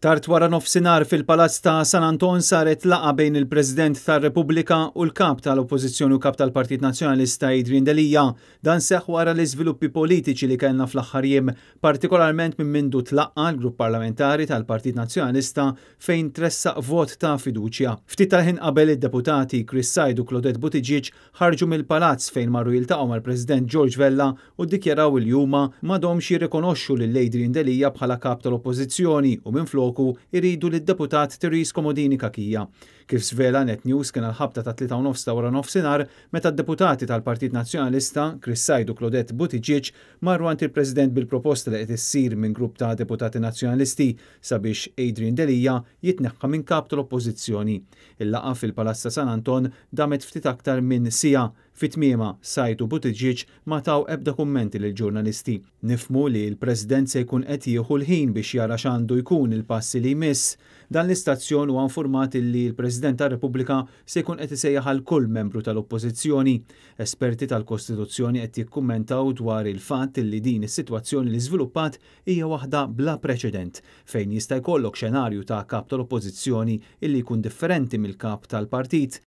Tard wara nofsinhar fil-Palazz ta' San Anton saret laqgħa bejn il-President tar-Repubblika u l-kap tal-Oppożizzjoni u kap tal-Partit Nazzjonalista Adrian Delija. Dan seħħ wara l-iżviluppi politiċi li kellna fl-aħħar jiem, partikolarment minn mindu tlaqqa l-Grupp Parlamentari tal-Partit Nazzjonalista fejn tressaq vot ta' fiduċja. Ftit tal-ħin qabel id-deputati Chris Said u Claudette Buttigieg ħarġu mill-Palazz fejn marru jiltaqgħu mal-President George Vella u ddikjaraw il huma m'għadhomx jirrikonoxxu lil Adrian Delija bħala kap tal-Oppożizzjoni u minflok iridu lid-deputat Therese Komodini Kakija. Kif svela Net News kien l-ħabta ta' 3:30 ta' wara nofsinhar meta d-deputati tal-Partit Nazzjonalista Chris Said u Claudette Buttigieg marru għand il-President bil-proposta li qed issir minn grupp ta' deputati nazzjonalisti sabiex Adrian Delija jitneħħa minn kap tal-Oppożizzjoni. Il-laqgħa fil-Palazz ta' San Anton damet ftit aktar minn siegħa. Fit-tmiema Said u Buttigieg ma taw ebda kummenti lil ġurnalisti. Nifhmu li l-President se jkun qed jieħu l-ħin biex jara x'għandu jkun il-passi li jmiss. Dan l-istazzjon huwa infurmat li l-President tar-Repubblika se jkun qed isejjaħ għal kull membru tal-Oppożizzjoni. Esperti tal-Kostituzzjoni qed jikkummentaw dwar il-fatt li din is-sitwazzjoni li żviluppat hija waħda bla preċedent fejn jista' jkollok xenarju ta' kap tal-Oppożizzjoni illi jkun differenti mill-kap tal-partit